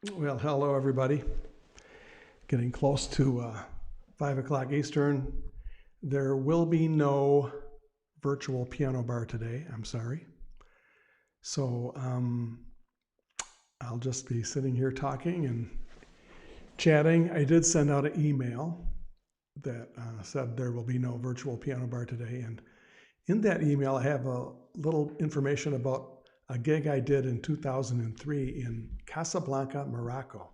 Well, hello everybody. Getting close to 5 o'clock Eastern. There will be no virtual piano bar today. I'm sorry. So I'll just be sitting here talking and chatting. I did send out an email that said there will be no virtual piano bar today. And in that email, I have a little information about a gig I did in 2003 in Casablanca, Morocco.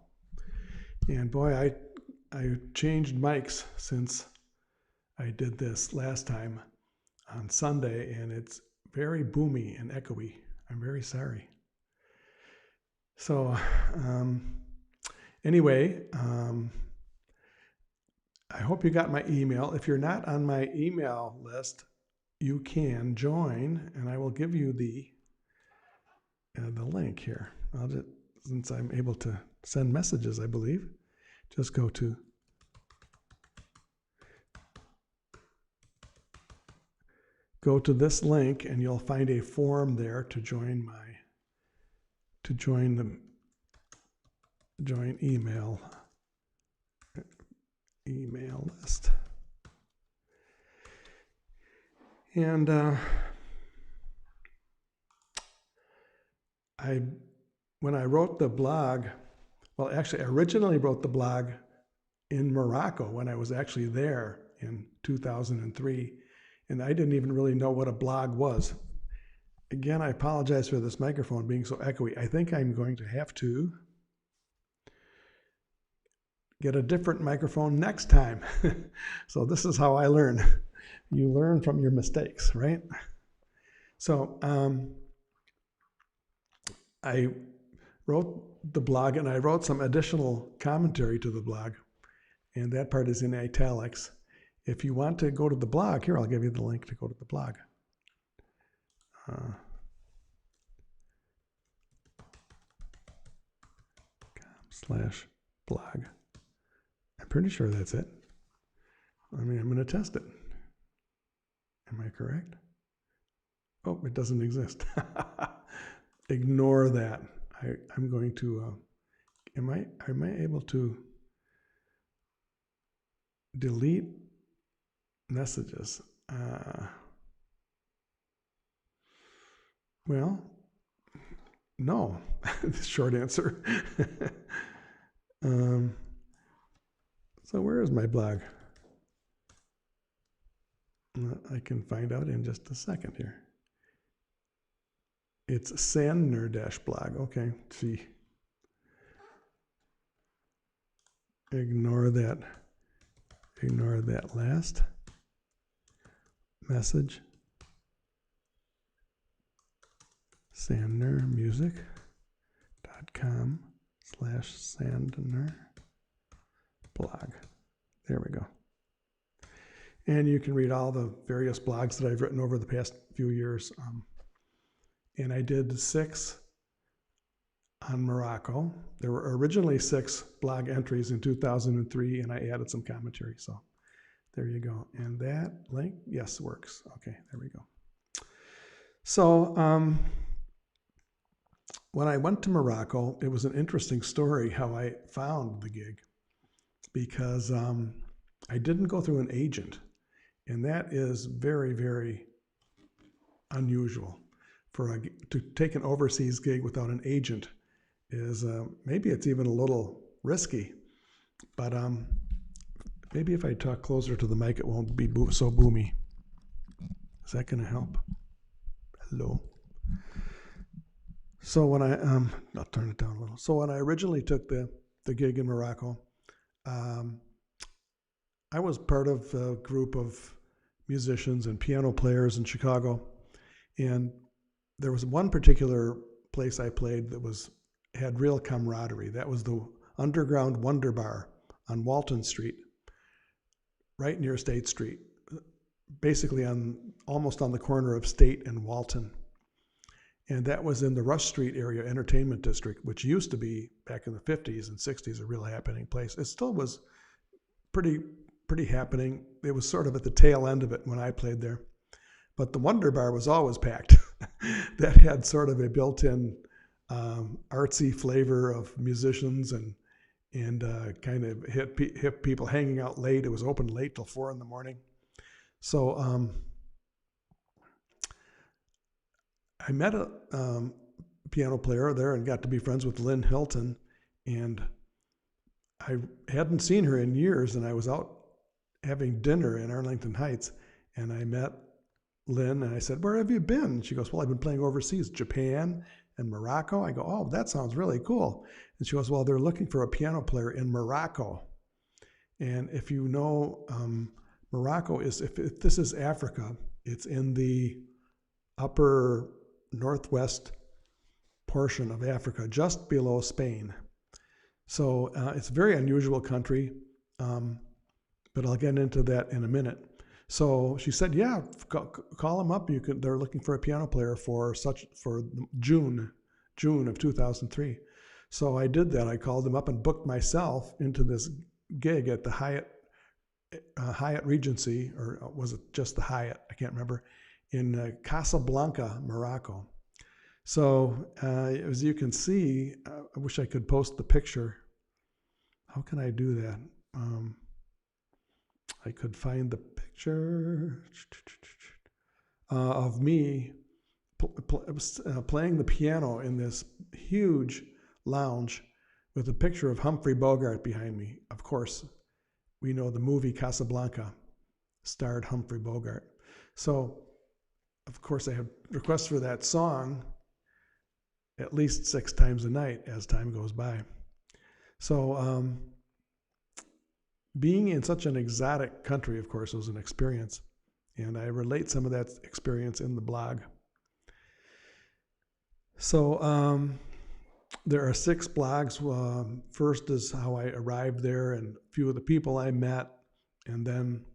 And boy, I changed mics since I did this last time on Sunday, and it's very boomy and echoey. I'm very sorry. So anyway, I hope you got my email. If you're not on my email list, you can join, and I will give you the link here. Since I'm able to send messages, I believe, just go to this link, and you'll find a form there to join email list. And when I wrote the blog, well, actually, I originally wrote the blog in Morocco when I was actually there in 2003, and I didn't even really know what a blog was. Again, I apologize for this microphone being so echoey. I think I'm going to have to get a different microphone next time. So this is how I learn. You learn from your mistakes, right? So I wrote the blog, and I wrote some additional commentary to the blog, and that part is in italics. If you want to go to the blog, here, I'll give you the link to go to the blog. .com/blog. I'm pretty sure that's it. I mean, I'm going to test it. Am I correct? Oh, it doesn't exist. Ignore that. I'm going to, am I able to delete messages? Well, no, the short answer. So where is my blog? I can find out in just a second here. It's Sandner-blog. Okay, see. Ignore that last message. Sandnermusic.com/Sandner blog. There we go. And you can read all the various blogs that I've written over the past few years. And I did 6 on Morocco. There were originally 6 blog entries in 2003, and I added some commentary. So there you go. And that link, yes, works. Okay, there we go. So when I went to Morocco, it was an interesting story how I found the gig, because I didn't go through an agent, and that is very, very unusual. To take an overseas gig without an agent is maybe it's even a little risky, but maybe if I talk closer to the mic, it won't be so boomy. Is that going to help? Hello. So when I'll turn it down a little. So when I originally took the gig in Morocco, I was part of a group of musicians and piano players in Chicago, and there was one particular place I played that had real camaraderie. That was the Underground Wonder Bar on Walton Street, right near State Street, basically almost on the corner of State and Walton. And that was in the Rush Street area entertainment district, which used to be, back in the 50s and 60s, a real happening place. It still was pretty happening. It was sort of at the tail end of it when I played there. But the Wonder Bar was always packed. That had sort of a built-in artsy flavor of musicians and kind of hip people hanging out late. It was open late till 4 in the morning. So I met a piano player there and got to be friends with Lynn Hilton, and I hadn't seen her in years, and I was out having dinner in Arlington Heights, and I met Lynn, and I said, "Where have you been?" She goes, "Well, I've been playing overseas, Japan and Morocco." I go, "Oh, that sounds really cool." And she goes, "Well, they're looking for a piano player in Morocco." And if you know, Morocco is, if this is Africa, it's in the upper northwest portion of Africa, just below Spain. So it's a very unusual country, but I'll get into that in a minute. So she said, "Yeah, call them up. They're looking for a piano player for June of 2003." So I did that. I called them up and booked myself into this gig at the Hyatt Regency, or was it just the Hyatt? I can't remember, in Casablanca, Morocco. So as you can see, I wish I could post the picture. How can I do that? I could find the picture of me playing the piano in this huge lounge with a picture of Humphrey Bogart behind me. Of course, we know the movie Casablanca starred Humphrey Bogart. So, of course, I have requests for that song at least 6 times a night as time goes by. So, being in such an exotic country, of course, was an experience. And I relate some of that experience in the blog. So there are 6 blogs. First is how I arrived there and a few of the people I met. And then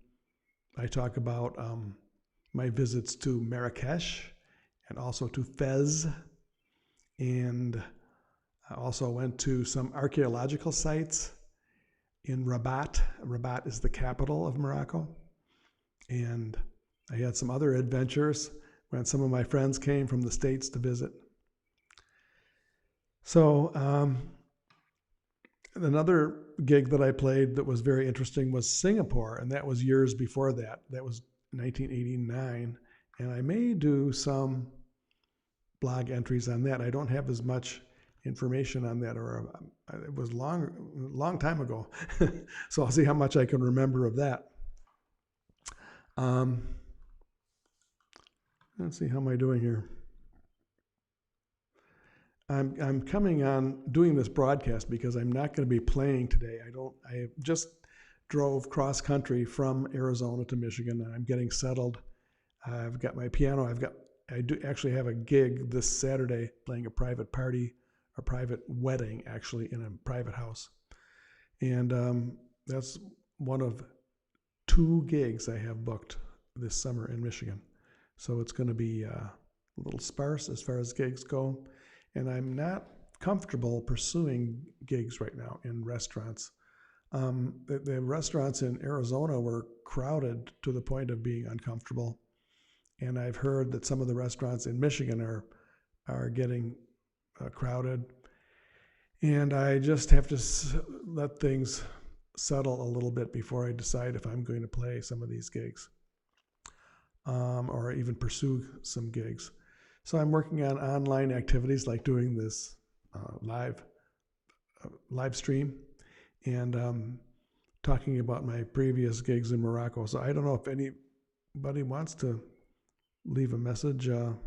I talk about my visits to Marrakesh and also to Fez. And I also went to some archaeological sites in Rabat. Rabat is the capital of Morocco. And I had some other adventures when some of my friends came from the States to visit. So another gig that I played that was very interesting was Singapore, and that was years before that. That was 1989, and I may do some blog entries on that. I don't have as much information on that, or it was long time ago. So I'll see how much I can remember of that. Let's see, how am I doing here? I'm coming on doing this broadcast because I'm not going to be playing today. I just drove cross country from Arizona to Michigan, and I'm getting settled. I've got my piano. I do actually have a gig this Saturday playing a private party, a private wedding, actually, in a private house. And that's one of 2 gigs I have booked this summer in Michigan. So it's going to be a little sparse as far as gigs go. And I'm not comfortable pursuing gigs right now in restaurants. The restaurants in Arizona were crowded to the point of being uncomfortable. And I've heard that some of the restaurants in Michigan are getting crowded. And I just have to let things settle a little bit before I decide if I'm going to play some of these gigs, or even pursue some gigs. So I'm working on online activities like doing this live stream and talking about my previous gigs in Morocco. So I don't know if anybody wants to leave a message or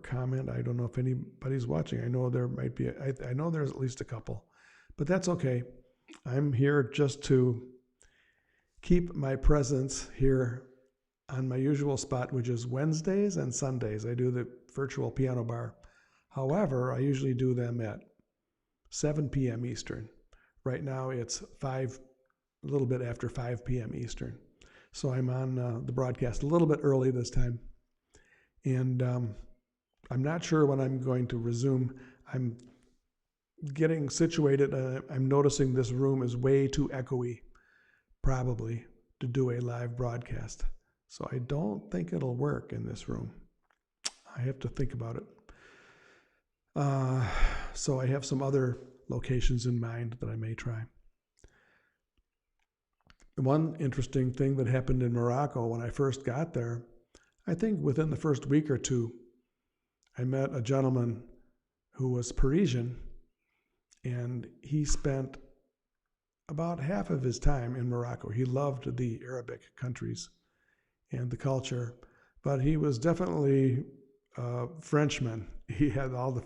comment. I don't know if anybody's watching. I know there might be. I know there's at least a couple, but that's okay. I'm here just to keep my presence here on my usual spot, which is Wednesdays and Sundays. I do the virtual piano bar. However, I usually do them at 7 p.m. Eastern. Right now it's a little bit after 5 p.m. Eastern. So I'm on the broadcast a little bit early this time. And I'm not sure when I'm going to resume. I'm getting situated. I'm noticing this room is way too echoey, probably, to do a live broadcast. So I don't think it'll work in this room. I have to think about it. So I have some other locations in mind that I may try. One interesting thing that happened in Morocco when I first got there, I think within the first week or two, I met a gentleman who was Parisian, and he spent about half of his time in Morocco. He loved the Arabic countries and the culture, but he was definitely a Frenchman. He had all the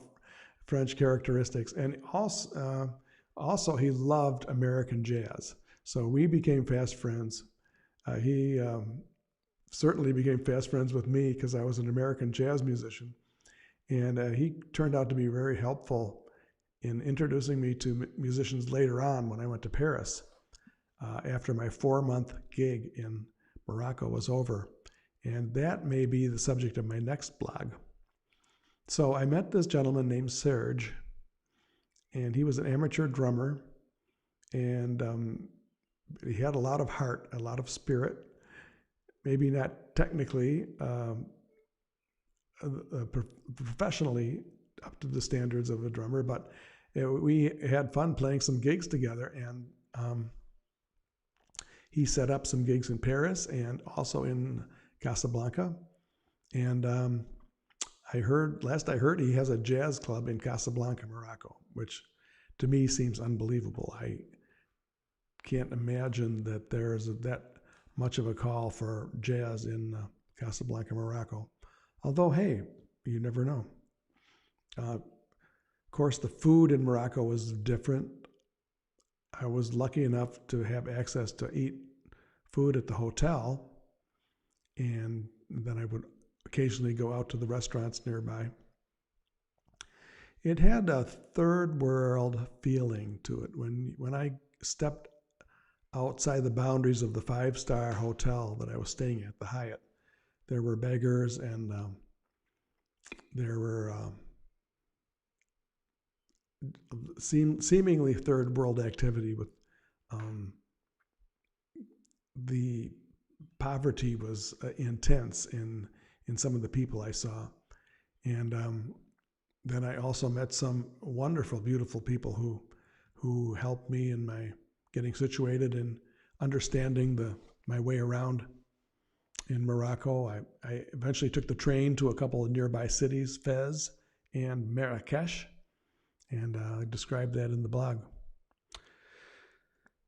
French characteristics, and also he loved American jazz. So we became fast friends. He certainly became fast friends with me because I was an American jazz musician. And he turned out to be very helpful in introducing me to musicians later on when I went to Paris after my 4-month gig in Morocco was over. And that may be the subject of my next blog. So I met this gentleman named Serge, and he was an amateur drummer, and he had a lot of heart, a lot of spirit, maybe not technically, professionally up to the standards of a drummer, but we had fun playing some gigs together, and he set up some gigs in Paris and also in Casablanca. And last I heard, he has a jazz club in Casablanca, Morocco, which to me seems unbelievable. I can't imagine that there's that much of a call for jazz in Casablanca, Morocco. Although, hey, you never know. Of course, the food in Morocco was different. I was lucky enough to have access to eat food at the hotel, and then I would occasionally go out to the restaurants nearby. It had a third world feeling to it. When I stepped outside the boundaries of the 5-star hotel that I was staying at, the Hyatt, there were beggars, and there were seemingly third world activity with the poverty was intense in some of the people I saw. And then I also met some wonderful, beautiful people who helped me in my getting situated and understanding my way around in Morocco. I eventually took the train to a couple of nearby cities, Fez and Marrakesh, and I described that in the blog.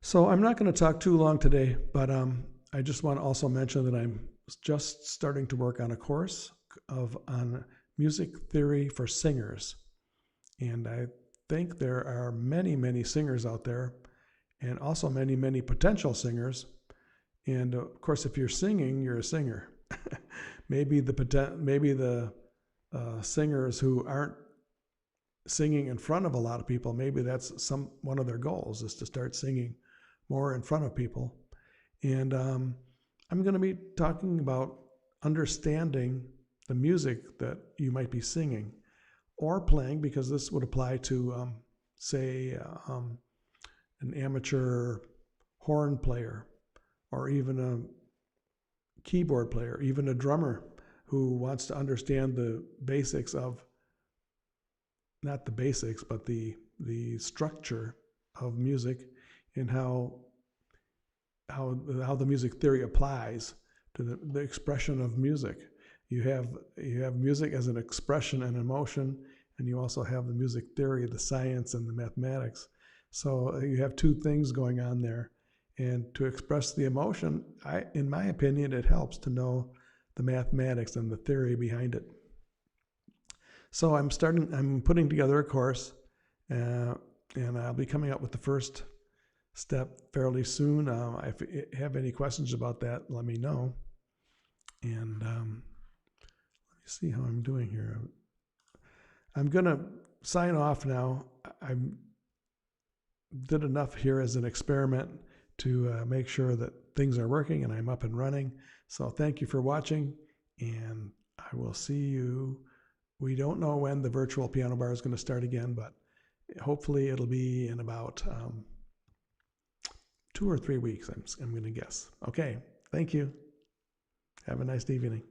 So I'm not going to talk too long today, but I just want to also mention that I'm just starting to work on a course on music theory for singers. And I think there are many, many singers out there, and also many, many potential singers. And of course, if you're singing, you're a singer. maybe the singers who aren't singing in front of a lot of people, maybe that's one of their goals is to start singing more in front of people. And I'm going to be talking about understanding the music that you might be singing or playing, because this would apply to, say, an amateur horn player, or even a keyboard player, even a drummer who wants to understand the basics of, not the basics, but the structure of music and how the music theory applies to the expression of music. You have music as an expression and emotion, and you also have the music theory, the science, and the mathematics. So you have two things going on there. And to express the emotion, in my opinion, it helps to know the mathematics and the theory behind it. So I'm putting together a course, and I'll be coming up with the first step fairly soon. If you have any questions about that, let me know. And let me see how I'm doing here. I'm going to sign off now. I did enough here as an experiment to make sure that things are working and I'm up and running. So thank you for watching, and I will see you. We don't know when the virtual piano bar is going to start again, but hopefully it'll be in about 2 or 3 weeks, I'm going to guess. Okay, thank you. Have a nice evening.